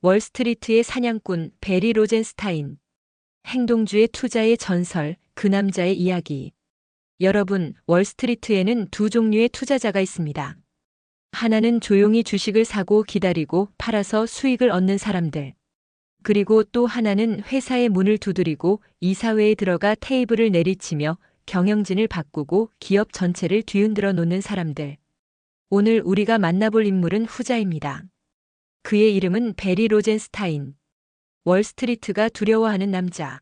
월스트리트의 사냥꾼 베리 로젠스타인. 행동주의 투자의 전설, 그 남자의 이야기. 여러분, 월스트리트에는 두 종류의 투자자가 있습니다. 하나는 조용히 주식을 사고 기다리고 팔아서 수익을 얻는 사람들. 그리고 또 하나는 회사의 문을 두드리고 이사회에 들어가 테이블을 내리치며 경영진을 바꾸고 기업 전체를 뒤흔들어 놓는 사람들. 오늘 우리가 만나볼 인물은 후자입니다. 그의 이름은 베리 로젠스타인. 월스트리트가 두려워하는 남자.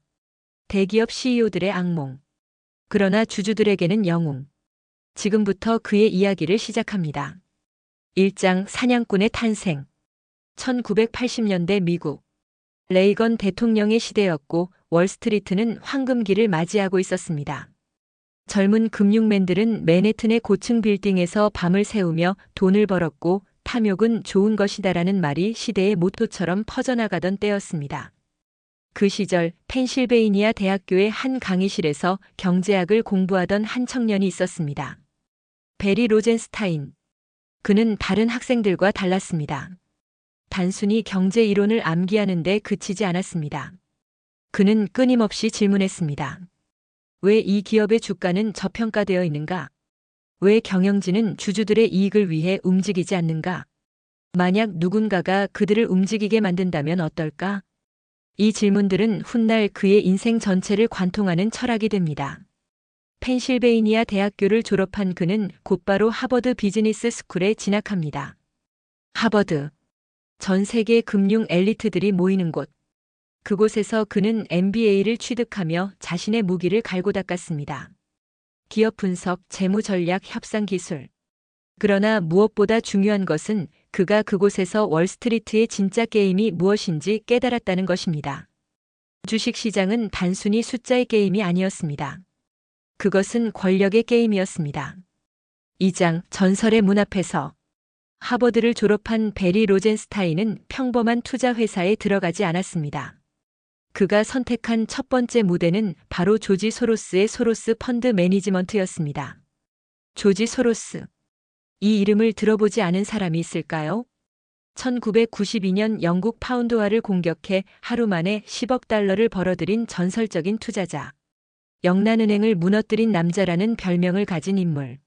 대기업 CEO들의 악몽. 그러나 주주들에게는 영웅. 지금부터 그의 이야기를 시작합니다. 1장 사냥꾼의 탄생. 1980년대 미국. 레이건 대통령의 시대였고 월스트리트는 황금기를 맞이하고 있었습니다. 젊은 금융맨들은 맨해튼의 고층 빌딩에서 밤을 새우며 돈을 벌었고 탐욕은 좋은 것이다라는 말이 시대의 모토처럼 퍼져나가던 때였습니다. 그 시절 펜실베이니아 대학교의 한 강의실에서 경제학을 공부하던 한 청년이 있었습니다. 베리 로젠스타인. 그는 다른 학생들과 달랐습니다. 단순히 경제 이론을 암기하는 데 그치지 않았습니다. 그는 끊임없이 질문했습니다. 왜 이 기업의 주가는 저평가되어 있는가? 왜 경영진은 주주들의 이익을 위해 움직이지 않는가? 만약 누군가가 그들을 움직이게 만든다면 어떨까? 이 질문들은 훗날 그의 인생 전체를 관통하는 철학이 됩니다. 펜실베이니아 대학교를 졸업한 그는 곧바로 하버드 비즈니스 스쿨에 진학합니다. 하버드. 전 세계 금융 엘리트들이 모이는 곳. 그곳에서 그는 MBA를 취득하며 자신의 무기를 갈고 닦았습니다. 기업 분석, 재무 전략, 협상 기술. 그러나 무엇보다 중요한 것은 그가 그곳에서 월스트리트의 진짜 게임이 무엇인지 깨달았다는 것입니다. 주식시장은 단순히 숫자의 게임이 아니었습니다. 그것은 권력의 게임이었습니다. 2장 전설의 문 앞에서. 하버드를 졸업한 베리 로젠스타인은 평범한 투자 회사에 들어가지 않았습니다. 그가 선택한 첫 번째 무대는 바로 조지 소로스의 소로스 펀드 매니지먼트였습니다. 조지 소로스. 이 이름을 들어보지 않은 사람이 있을까요? 1992년 영국 파운드화를 공격해 하루 만에 10억 달러를 벌어들인 전설적인 투자자. 영란은행을 무너뜨린 남자라는 별명을 가진 인물.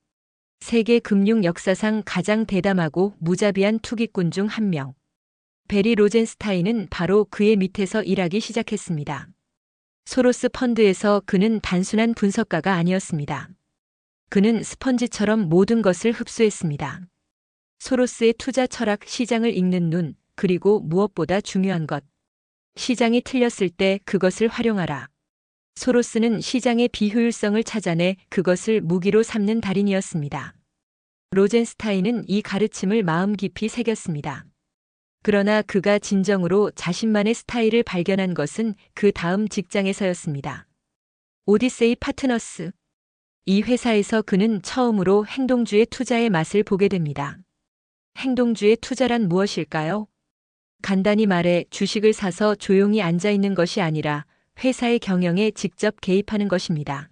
세계 금융 역사상 가장 대담하고 무자비한 투기꾼 중 한 명. 베리 로젠스타인은 바로 그의 밑에서 일하기 시작했습니다. 소로스 펀드에서 그는 단순한 분석가가 아니었습니다. 그는 스펀지처럼 모든 것을 흡수했습니다. 소로스의 투자 철학, 시장을 읽는 눈, 그리고 무엇보다 중요한 것. 시장이 틀렸을 때 그것을 활용하라. 소로스는 시장의 비효율성을 찾아내 그것을 무기로 삼는 달인이었습니다. 로젠스타인은 이 가르침을 마음 깊이 새겼습니다. 그러나 그가 진정으로 자신만의 스타일을 발견한 것은 그 다음 직장에서였습니다. 오디세이 파트너스. 이 회사에서 그는 처음으로 행동주의 투자의 맛을 보게 됩니다. 행동주의 투자란 무엇일까요? 간단히 말해 주식을 사서 조용히 앉아 있는 것이 아니라 회사의 경영에 직접 개입하는 것입니다.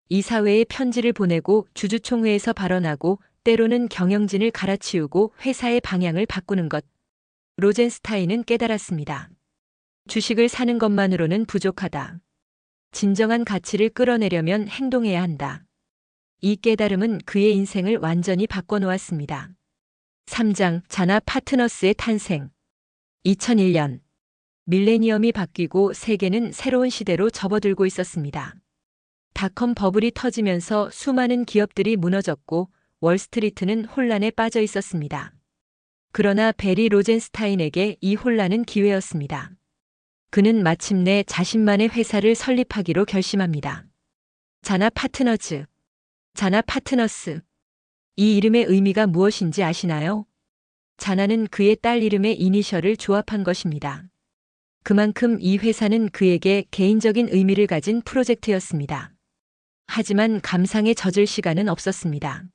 이사회에 편지를 보내고 주주총회에서 발언하고 때로는 경영진을 갈아치우고 회사의 방향을 바꾸는 것. 로젠스타인은 깨달았습니다. 주식을 사는 것만으로는 부족하다. 진정한 가치를 끌어내려면 행동해야 한다. 이 깨달음은 그의 인생을 완전히 바꿔놓았습니다. 3장 자나 파트너스의 탄생. 2001년. 밀레니엄이 바뀌고 세계는 새로운 시대로 접어들고 있었습니다. 닷컴 버블이 터지면서 수많은 기업들이 무너졌고 월스트리트는 혼란에 빠져 있었습니다. 그러나 베리 로젠스타인에게 이 혼란은 기회였습니다. 그는 마침내 자신만의 회사를 설립하기로 결심합니다. 자나 파트너즈. 자나 파트너스. 이 이름의 의미가 무엇인지 아시나요? 자나는 그의 딸 이름의 이니셜을 조합한 것입니다. 그만큼 이 회사는 그에게 개인적인 의미를 가진 프로젝트였습니다. 하지만 감상에 젖을 시간은 없었습니다.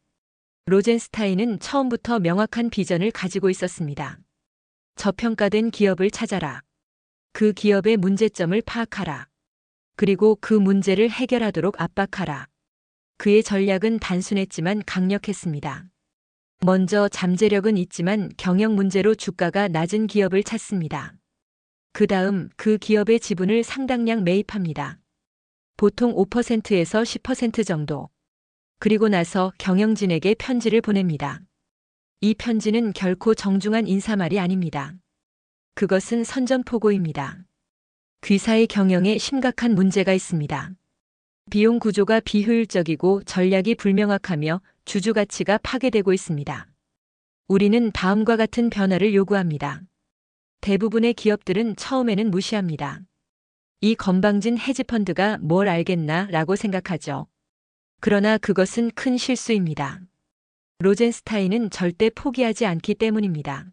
로젠스타인은 처음부터 명확한 비전을 가지고 있었습니다. 저평가된 기업을 찾아라. 그 기업의 문제점을 파악하라. 그리고 그 문제를 해결하도록 압박하라. 그의 전략은 단순했지만 강력했습니다. 먼저 잠재력은 있지만 경영 문제로 주가가 낮은 기업을 찾습니다. 그 다음 그 기업의 지분을 상당량 매입합니다. 보통 5%에서 10% 정도. 그리고 나서 경영진에게 편지를 보냅니다. 이 편지는 결코 정중한 인사말이 아닙니다. 그것은 선전포고입니다. 귀사의 경영에 심각한 문제가 있습니다. 비용 구조가 비효율적이고 전략이 불명확하며 주주 가치가 파괴되고 있습니다. 우리는 다음과 같은 변화를 요구합니다. 대부분의 기업들은 처음에는 무시합니다. 이 건방진 헤지펀드가 뭘 알겠나 라고 생각하죠. 그러나 그것은 큰 실수입니다. 로젠스타인은 절대 포기하지 않기 때문입니다.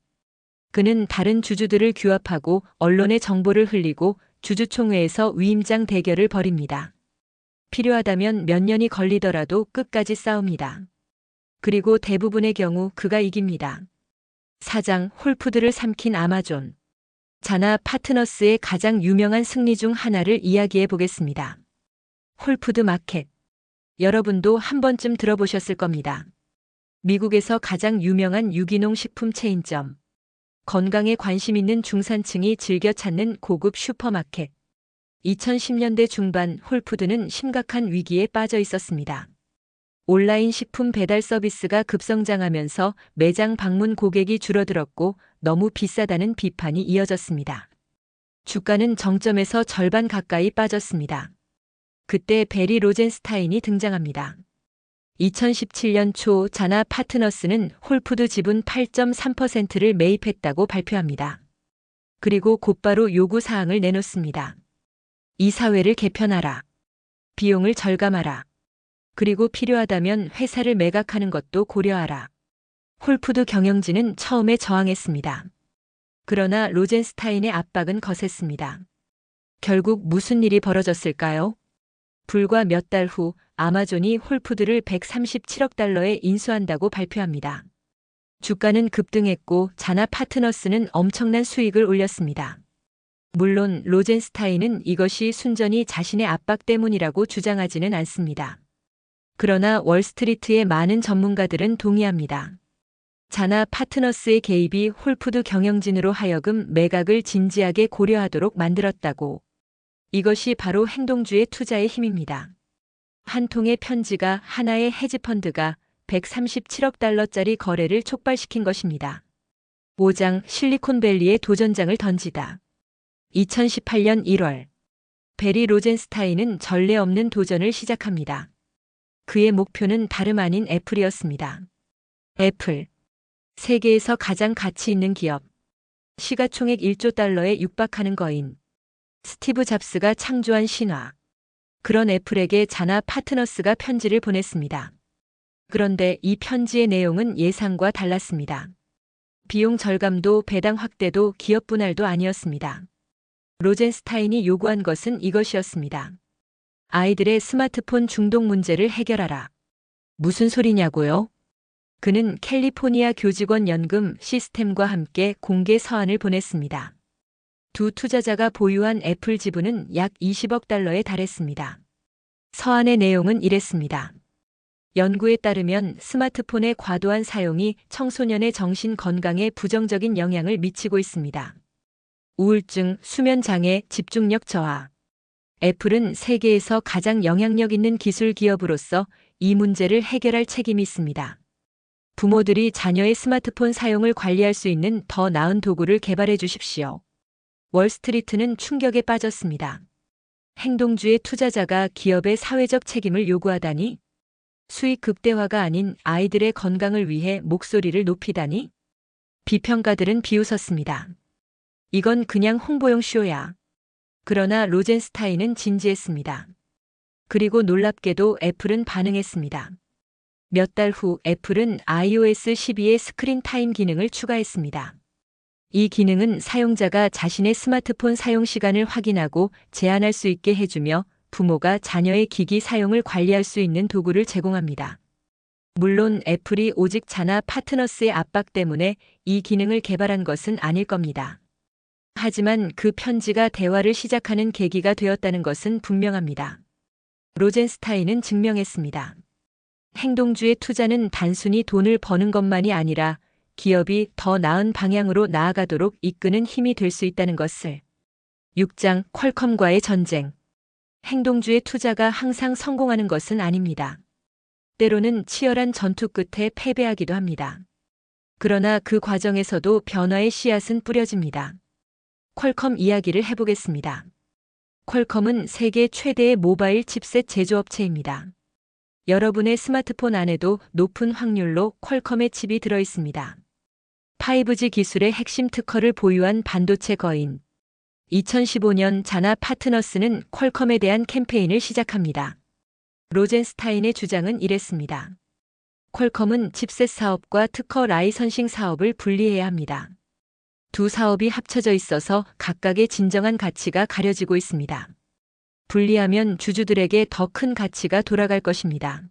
그는 다른 주주들을 규합하고 언론에 정보를 흘리고 주주총회에서 위임장 대결을 벌입니다. 필요하다면 몇 년이 걸리더라도 끝까지 싸웁니다. 그리고 대부분의 경우 그가 이깁니다. 사장 홀푸드를 삼킨 아마존. 자나 파트너스의 가장 유명한 승리 중 하나를 이야기해 보겠습니다. 홀푸드 마켓. 여러분도 한 번쯤 들어보셨을 겁니다. 미국에서 가장 유명한 유기농 식품 체인점. 건강에 관심 있는 중산층이 즐겨 찾는 고급 슈퍼마켓. 2010년대 중반 홀푸드는 심각한 위기에 빠져 있었습니다. 온라인 식품 배달 서비스가 급성장하면서 매장 방문 고객이 줄어들었고 너무 비싸다는 비판이 이어졌습니다. 주가는 정점에서 절반 가까이 빠졌습니다. 그때 베리 로젠스타인이 등장합니다. 2017년 초 자나 파트너스는 홀푸드 지분 8.3%를 매입했다고 발표합니다. 그리고 곧바로 요구 사항을 내놓습니다. 이 사회를 개편하라. 비용을 절감하라. 그리고 필요하다면 회사를 매각하는 것도 고려하라. 홀푸드 경영진은 처음에 저항했습니다. 그러나 로젠스타인의 압박은 거셌습니다. 결국 무슨 일이 벌어졌을까요? 불과 몇 달 후 아마존이 홀푸드를 137억 달러에 인수한다고 발표합니다. 주가는 급등했고 자나 파트너스는 엄청난 수익을 올렸습니다. 물론 로젠스타인은 이것이 순전히 자신의 압박 때문이라고 주장하지는 않습니다. 그러나 월스트리트의 많은 전문가들은 동의합니다. 자나 파트너스의 개입이 홀푸드 경영진으로 하여금 매각을 진지하게 고려하도록 만들었다고. 이것이 바로 행동주의 투자의 힘입니다. 한 통의 편지가 하나의 헤지펀드가 137억 달러짜리 거래를 촉발시킨 것입니다. 5장 실리콘밸리에 도전장을 던지다. 2018년 1월 베리 로젠스타인은 전례 없는 도전을 시작합니다. 그의 목표는 다름 아닌 애플이었습니다. 애플. 세계에서 가장 가치 있는 기업. 시가총액 1조 달러에 육박하는 거인. 스티브 잡스가 창조한 신화. 그런 애플에게 자나 파트너스가 편지를 보냈습니다. 그런데 이 편지의 내용은 예상과 달랐습니다. 비용 절감도 배당 확대도 기업 분할도 아니었습니다. 로젠스타인이 요구한 것은 이것이었습니다. 아이들의 스마트폰 중독 문제를 해결하라. 무슨 소리냐고요? 그는 캘리포니아 교직원 연금 시스템과 함께 공개 서한을 보냈습니다. 두 투자자가 보유한 애플 지분은 약 20억 달러에 달했습니다. 서한의 내용은 이랬습니다. 연구에 따르면 스마트폰의 과도한 사용이 청소년의 정신 건강에 부정적인 영향을 미치고 있습니다. 우울증, 수면 장애, 집중력 저하. 애플은 세계에서 가장 영향력 있는 기술 기업으로서 이 문제를 해결할 책임이 있습니다. 부모들이 자녀의 스마트폰 사용을 관리할 수 있는 더 나은 도구를 개발해 주십시오. 월스트리트는 충격에 빠졌습니다. 행동주의 투자자가 기업의 사회적 책임을 요구하다니? 수익 극대화가 아닌 아이들의 건강을 위해 목소리를 높이다니? 비평가들은 비웃었습니다. 이건 그냥 홍보용 쇼야. 그러나 로젠스타인은 진지했습니다. 그리고 놀랍게도 애플은 반응했습니다. 몇 달 후 애플은 iOS 12의 스크린 타임 기능을 추가했습니다. 이 기능은 사용자가 자신의 스마트폰 사용 시간을 확인하고 제한할 수 있게 해주며 부모가 자녀의 기기 사용을 관리할 수 있는 도구를 제공합니다. 물론 애플이 오직 자나 파트너스의 압박 때문에 이 기능을 개발한 것은 아닐 겁니다. 하지만 그 편지가 대화를 시작하는 계기가 되었다는 것은 분명합니다. 로젠스타인은 증명했습니다. 행동주의 투자는 단순히 돈을 버는 것만이 아니라 기업이 더 나은 방향으로 나아가도록 이끄는 힘이 될 수 있다는 것을. 6장 퀄컴과의 전쟁. 행동주의 투자가 항상 성공하는 것은 아닙니다. 때로는 치열한 전투 끝에 패배하기도 합니다. 그러나 그 과정에서도 변화의 씨앗은 뿌려집니다. 퀄컴 이야기를 해보겠습니다. 퀄컴은 세계 최대의 모바일 칩셋 제조업체입니다. 여러분의 스마트폰 안에도 높은 확률로 퀄컴의 칩이 들어 있습니다. 5G 기술의 핵심 특허를 보유한 반도체 거인. 2015년 자나 파트너스는 퀄컴에 대한 캠페인을 시작합니다. 로젠스타인의 주장은 이랬습니다. 퀄컴은 칩셋 사업과 특허 라이선싱 사업을 분리해야 합니다. 두 사업이 합쳐져 있어서 각각의 진정한 가치가 가려지고 있습니다. 분리하면 주주들에게 더 큰 가치가 돌아갈 것입니다.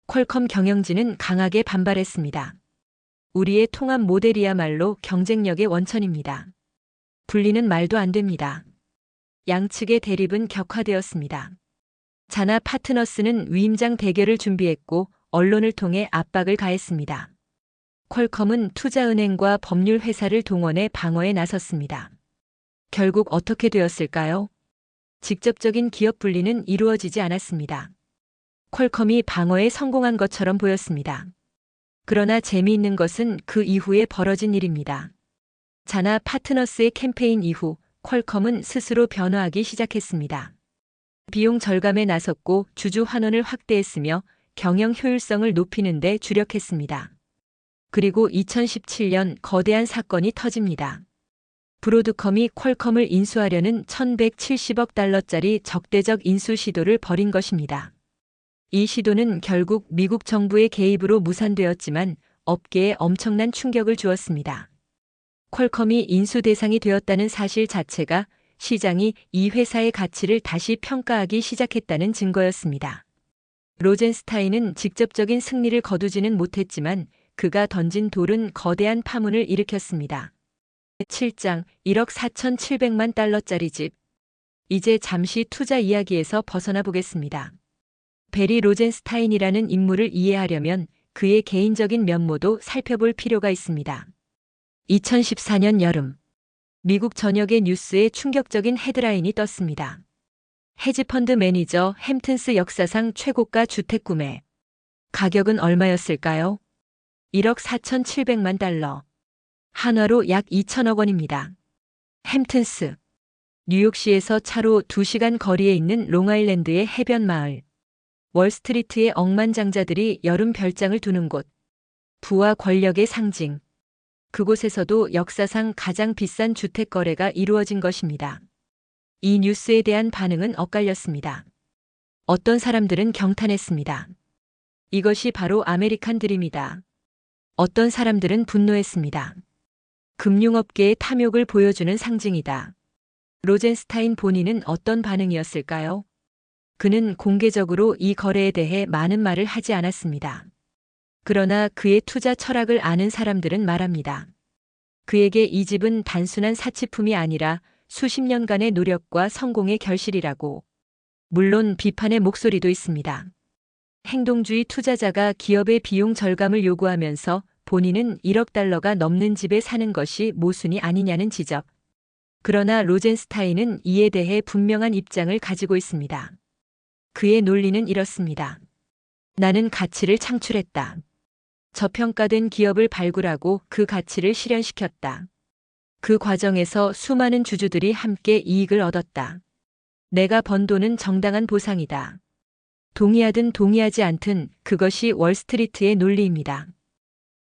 퀄컴 경영진은 강하게 반발했습니다. 우리의 통합 모델이야말로 경쟁력의 원천입니다. 분리는 말도 안 됩니다. 양측의 대립은 격화되었습니다. 자나 파트너스는 위임장 대결을 준비했고 언론을 통해 압박을 가했습니다. 퀄컴은 투자은행과 법률회사를 동원해 방어에 나섰습니다. 결국 어떻게 되었을까요? 직접적인 기업 분리는 이루어지지 않았습니다. 퀄컴이 방어에 성공한 것처럼 보였습니다. 그러나 재미있는 것은 그 이후에 벌어진 일입니다. 자나 파트너스의 캠페인 이후 퀄컴은 스스로 변화하기 시작했습니다. 비용 절감에 나섰고 주주 환원을 확대했으며 경영 효율성을 높이는 데 주력했습니다. 그리고 2017년 거대한 사건이 터집니다. 브로드컴이 퀄컴을 인수하려는 1170억 달러짜리 적대적 인수 시도를 벌인 것입니다. 이 시도는 결국 미국 정부의 개입으로 무산되었지만 업계에 엄청난 충격을 주었습니다. 퀄컴이 인수 대상이 되었다는 사실 자체가 시장이 이 회사의 가치를 다시 평가하기 시작했다는 증거였습니다. 로젠스타인은 직접적인 승리를 거두지는 못했지만 그가 던진 돌은 거대한 파문을 일으켰습니다. 7장 1억 4,700만 달러짜리 집. 이제 잠시 투자 이야기에서 벗어나 보겠습니다. 베리 로젠스타인이라는 인물을 이해하려면 그의 개인적인 면모도 살펴볼 필요가 있습니다. 2014년 여름, 미국 전역의 뉴스에 충격적인 헤드라인이 떴습니다. 헤지펀드 매니저 햄튼스 역사상 최고가 주택 구매. 가격은 얼마였을까요? 1억 4,700만 달러. 한화로 약 2천억 원입니다. 햄튼스. 뉴욕시에서 차로 2시간 거리에 있는 롱아일랜드의 해변 마을. 월스트리트의 억만장자들이 여름 별장을 두는 곳. 부와 권력의 상징. 그곳에서도 역사상 가장 비싼 주택 거래가 이루어진 것입니다. 이 뉴스에 대한 반응은 엇갈렸습니다. 어떤 사람들은 경탄했습니다. 이것이 바로 아메리칸 드림이다. 어떤 사람들은 분노했습니다. 금융업계의 탐욕을 보여주는 상징이다. 로젠스타인 본인은 어떤 반응이었을까요? 그는 공개적으로 이 거래에 대해 많은 말을 하지 않았습니다. 그러나 그의 투자 철학을 아는 사람들은 말합니다. 그에게 이 집은 단순한 사치품이 아니라 수십 년간의 노력과 성공의 결실이라고. 물론 비판의 목소리도 있습니다. 행동주의 투자자가 기업의 비용 절감을 요구하면서 본인은 1억 달러가 넘는 집에 사는 것이 모순이 아니냐는 지적. 그러나 로젠스타인은 이에 대해 분명한 입장을 가지고 있습니다. 그의 논리는 이렇습니다. 나는 가치를 창출했다. 저평가된 기업을 발굴하고 그 가치를 실현시켰다. 그 과정에서 수많은 주주들이 함께 이익을 얻었다. 내가 번 돈은 정당한 보상이다. 동의하든 동의하지 않든 그것이 월스트리트의 논리입니다.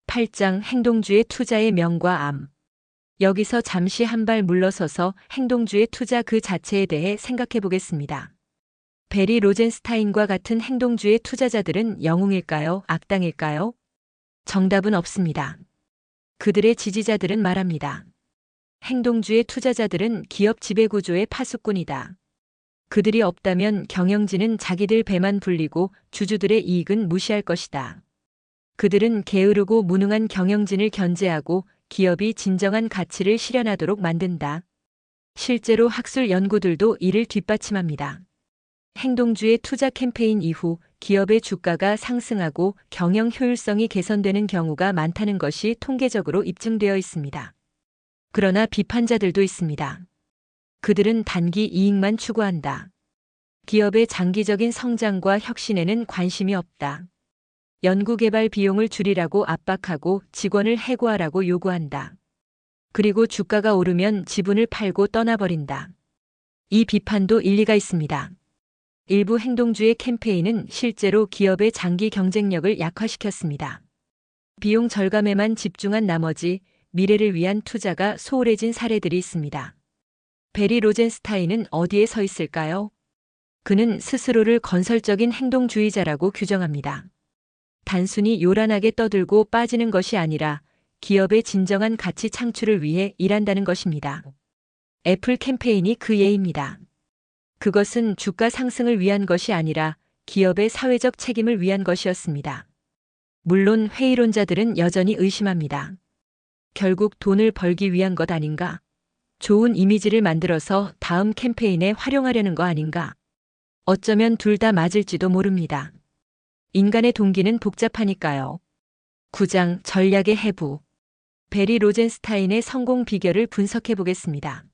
8장 행동주의 투자의 명과 암. 여기서 잠시 한 발 물러서서 행동주의 투자 그 자체에 대해 생각해 보겠습니다. 베리 로젠스타인과 같은 행동주의 투자자들은 영웅일까요? 악당일까요? 정답은 없습니다. 그들의 지지자들은 말합니다. 행동주의 투자자들은 기업 지배구조의 파수꾼이다. 그들이 없다면 경영진은 자기들 배만 불리고 주주들의 이익은 무시할 것이다. 그들은 게으르고 무능한 경영진을 견제하고 기업이 진정한 가치를 실현하도록 만든다. 실제로 학술 연구들도 이를 뒷받침합니다. 행동주의 투자 캠페인 이후 기업의 주가가 상승하고 경영 효율성이 개선되는 경우가 많다는 것이 통계적으로 입증되어 있습니다. 그러나 비판자들도 있습니다. 그들은 단기 이익만 추구한다. 기업의 장기적인 성장과 혁신에는 관심이 없다. 연구개발 비용을 줄이라고 압박하고 직원을 해고하라고 요구한다. 그리고 주가가 오르면 지분을 팔고 떠나버린다. 이 비판도 일리가 있습니다. 일부 행동주의 캠페인은 실제로 기업의 장기 경쟁력을 약화시켰습니다. 비용 절감에만 집중한 나머지 미래를 위한 투자가 소홀해진 사례들이 있습니다. 베리 로젠스타인은 어디에 서 있을까요? 그는 스스로를 건설적인 행동주의자라고 규정합니다. 단순히 요란하게 떠들고 빠지는 것이 아니라 기업의 진정한 가치 창출을 위해 일한다는 것입니다. 애플 캠페인이 그 예입니다. 그것은 주가 상승을 위한 것이 아니라 기업의 사회적 책임을 위한 것이었습니다. 물론 회의론자들은 여전히 의심합니다. 결국 돈을 벌기 위한 것 아닌가? 좋은 이미지를 만들어서 다음 캠페인에 활용하려는 거 아닌가? 어쩌면 둘 다 맞을지도 모릅니다. 인간의 동기는 복잡하니까요. 9장 전략의 해부. 베리 로젠스타인의 성공 비결을 분석해 보겠습니다.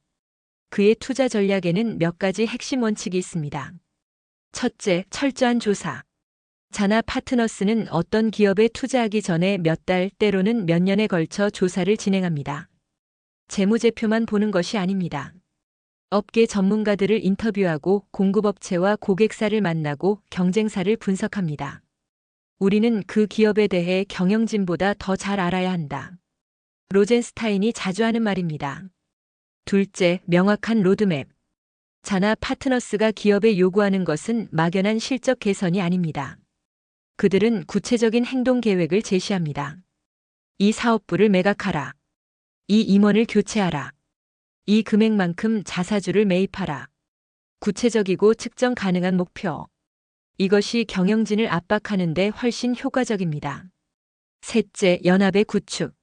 그의 투자 전략에는 몇 가지 핵심 원칙이 있습니다. 첫째, 철저한 조사. 자나 파트너스는 어떤 기업에 투자하기 전에 몇 달, 때로는 몇 년에 걸쳐 조사를 진행합니다. 재무제표만 보는 것이 아닙니다. 업계 전문가들을 인터뷰하고 공급업체와 고객사를 만나고 경쟁사를 분석합니다. 우리는 그 기업에 대해 경영진보다 더 잘 알아야 한다. 로젠스타인이 자주 하는 말입니다. 둘째, 명확한 로드맵. 자나 파트너스가 기업에 요구하는 것은 막연한 실적 개선이 아닙니다. 그들은 구체적인 행동 계획을 제시합니다. 이 사업부를 매각하라. 이 임원을 교체하라. 이 금액만큼 자사주를 매입하라. 구체적이고 측정 가능한 목표. 이것이 경영진을 압박하는 데 훨씬 효과적입니다. 셋째, 연합의 구축.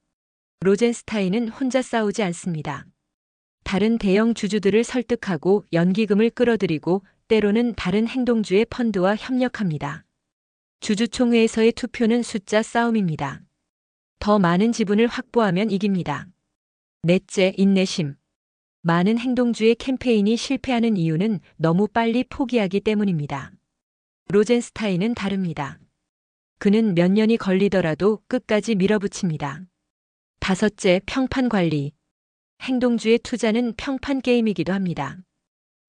로젠스타인은 혼자 싸우지 않습니다. 다른 대형 주주들을 설득하고 연기금을 끌어들이고 때로는 다른 행동주의 펀드와 협력합니다. 주주총회에서의 투표는 숫자 싸움입니다. 더 많은 지분을 확보하면 이깁니다. 넷째, 인내심. 많은 행동주의 캠페인이 실패하는 이유는 너무 빨리 포기하기 때문입니다. 로젠스타인은 다릅니다. 그는 몇 년이 걸리더라도 끝까지 밀어붙입니다. 다섯째, 평판 관리. 행동주의 투자는 평판 게임이기도 합니다.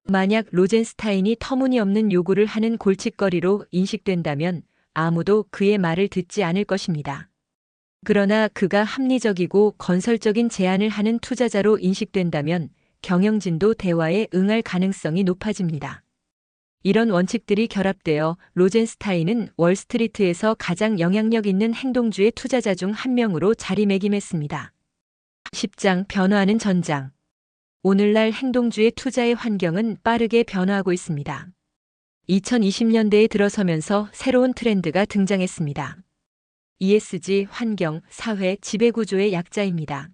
만약 로젠스타인이 터무니없는 요구를 하는 골칫거리로 인식된다면 아무도 그의 말을 듣지 않을 것입니다. 그러나 그가 합리적이고 건설적인 제안을 하는 투자자로 인식된다면 경영진도 대화에 응할 가능성이 높아집니다. 이런 원칙들이 결합되어 로젠스타인은 월스트리트에서 가장 영향력 있는 행동주의 투자자 중 한 명으로 자리매김했습니다. 10장 변화하는 전장. 오늘날 행동주의 투자의 환경은 빠르게 변화하고 있습니다. 2020년대에 들어서면서 새로운 트렌드가 등장했습니다. ESG, 환경, 사회, 지배구조의 약자입니다.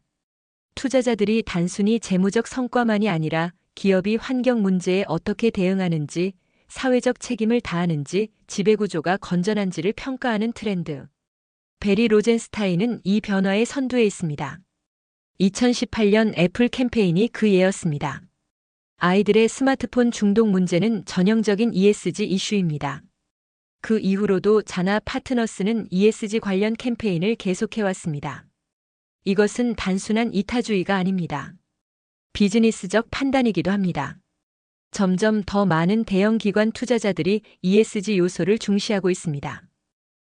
투자자들이 단순히 재무적 성과만이 아니라 기업이 환경 문제에 어떻게 대응하는지, 사회적 책임을 다하는지, 지배구조가 건전한지를 평가하는 트렌드. 베리 로젠스타인은 이 변화의 선두에 있습니다. 2018년 애플 캠페인이 그 예였습니다. 아이들의 스마트폰 중독 문제는 전형적인 ESG 이슈입니다. 그 이후로도 자나 파트너스는 ESG 관련 캠페인을 계속해왔습니다. 이것은 단순한 이타주의가 아닙니다. 비즈니스적 판단이기도 합니다. 점점 더 많은 대형 기관 투자자들이 ESG 요소를 중시하고 있습니다.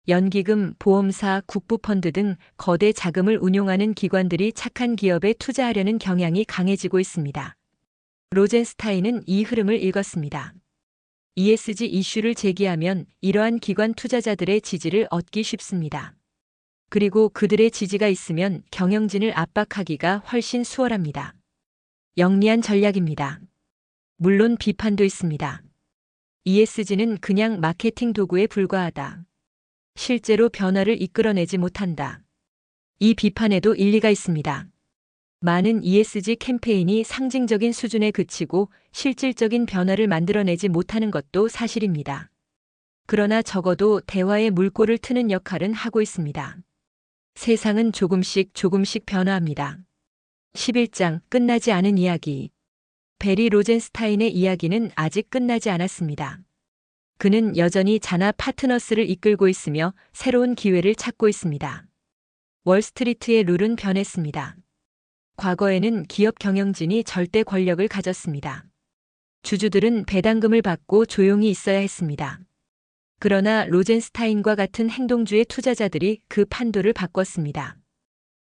연기금, 보험사, 국부펀드 등 거대 자금을 운용하는 기관들이 착한 기업에 투자하려는 경향이 강해지고 있습니다. 로젠스타인은 이 흐름을 읽었습니다. ESG 이슈를 제기하면 이러한 기관 투자자들의 지지를 얻기 쉽습니다. 그리고 그들의 지지가 있으면 경영진을 압박하기가 훨씬 수월합니다. 영리한 전략입니다. 물론 비판도 있습니다. ESG는 그냥 마케팅 도구에 불과하다. 실제로 변화를 이끌어내지 못한다. 이 비판에도 일리가 있습니다. 많은 ESG 캠페인이 상징적인 수준에 그치고 실질적인 변화를 만들어내지 못하는 것도 사실입니다. 그러나 적어도 대화의 물꼬를 트는 역할은 하고 있습니다. 세상은 조금씩 변화합니다. 11장 끝나지 않은 이야기. 베리 로젠스타인의 이야기는 아직 끝나지 않았습니다. 그는 여전히 자나 파트너스를 이끌고 있으며 새로운 기회를 찾고 있습니다. 월스트리트의 룰은 변했습니다. 과거에는 기업 경영진이 절대 권력을 가졌습니다. 주주들은 배당금을 받고 조용히 있어야 했습니다. 그러나 로젠스타인과 같은 행동주의 투자자들이 그 판도를 바꿨습니다.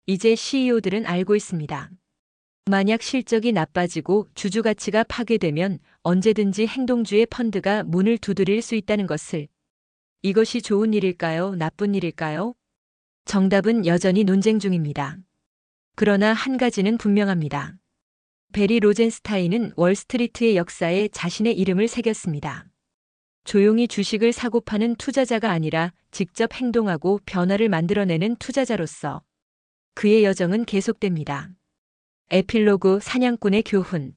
이제 CEO들은 알고 있습니다. 만약 실적이 나빠지고 주주 가치가 파괴되면 언제든지 행동주의 펀드가 문을 두드릴 수 있다는 것을. 이것이 좋은 일일까요? 나쁜 일일까요? 정답은 여전히 논쟁 중입니다. 그러나 한 가지는 분명합니다. 베리 로젠스타인은 월스트리트의 역사에 자신의 이름을 새겼습니다. 조용히 주식을 사고 파는 투자자가 아니라 직접 행동하고 변화를 만들어내는 투자자로서 그의 여정은 계속됩니다. 에필로그 사냥꾼의 교훈.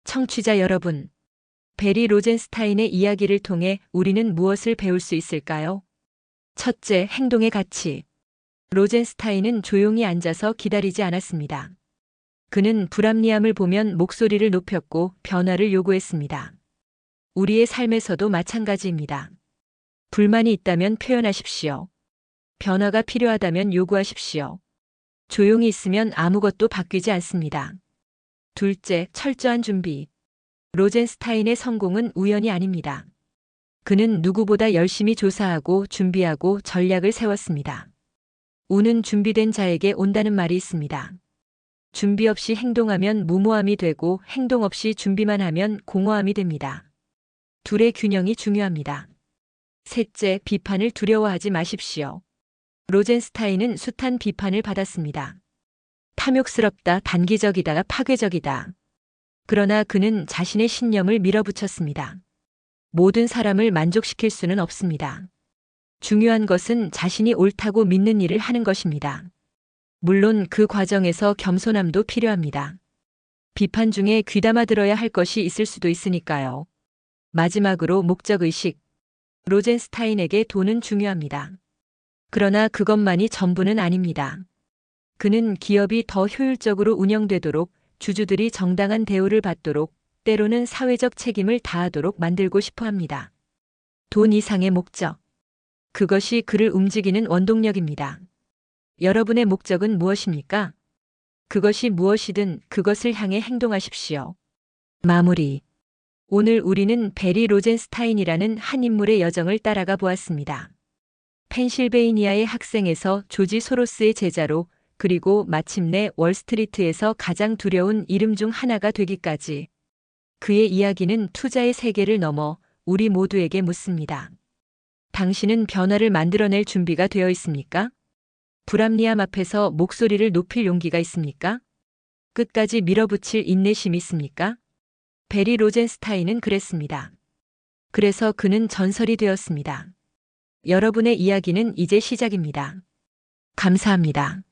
청취자 여러분, 베리 로젠스타인의 이야기를 통해 우리는 무엇을 배울 수 있을까요? 첫째, 행동의 가치. 로젠스타인은 조용히 앉아서 기다리지 않았습니다. 그는 불합리함을 보면 목소리를 높였고 변화를 요구했습니다. 우리의 삶에서도 마찬가지입니다. 불만이 있다면 표현하십시오. 변화가 필요하다면 요구하십시오. 조용히 있으면 아무것도 바뀌지 않습니다. 둘째, 철저한 준비. 로젠스타인의 성공은 우연이 아닙니다. 그는 누구보다 열심히 조사하고 준비하고 전략을 세웠습니다. 운은 준비된 자에게 온다는 말이 있습니다. 준비 없이 행동하면 무모함이 되고 행동 없이 준비만 하면 공허함이 됩니다. 둘의 균형이 중요합니다. 셋째, 비판을 두려워하지 마십시오. 로젠스타인은 숱한 비판을 받았습니다. 탐욕스럽다, 단기적이다, 파괴적이다. 그러나 그는 자신의 신념을 밀어붙였습니다. 모든 사람을 만족시킬 수는 없습니다. 중요한 것은 자신이 옳다고 믿는 일을 하는 것입니다. 물론 그 과정에서 겸손함도 필요합니다. 비판 중에 귀담아 들어야 할 것이 있을 수도 있으니까요. 마지막으로 목적의식. 로젠스타인에게 돈은 중요합니다. 그러나 그것만이 전부는 아닙니다. 그는 기업이 더 효율적으로 운영되도록, 주주들이 정당한 대우를 받도록, 때로는 사회적 책임을 다하도록 만들고 싶어 합니다. 돈 이상의 목적. 그것이 그를 움직이는 원동력입니다. 여러분의 목적은 무엇입니까? 그것이 무엇이든 그것을 향해 행동하십시오. 마무리. 오늘 우리는 베리 로젠스타인이라는 한 인물의 여정을 따라가 보았습니다. 펜실베이니아의 학생에서 조지 소로스의 제자로, 그리고 마침내 월스트리트에서 가장 두려운 이름 중 하나가 되기까지. 그의 이야기는 투자의 세계를 넘어 우리 모두에게 묻습니다. 당신은 변화를 만들어낼 준비가 되어 있습니까? 불합리함 앞에서 목소리를 높일 용기가 있습니까? 끝까지 밀어붙일 인내심이 있습니까? 베리 로젠스타인은 그랬습니다. 그래서 그는 전설이 되었습니다. 여러분의 이야기는 이제 시작입니다. 감사합니다.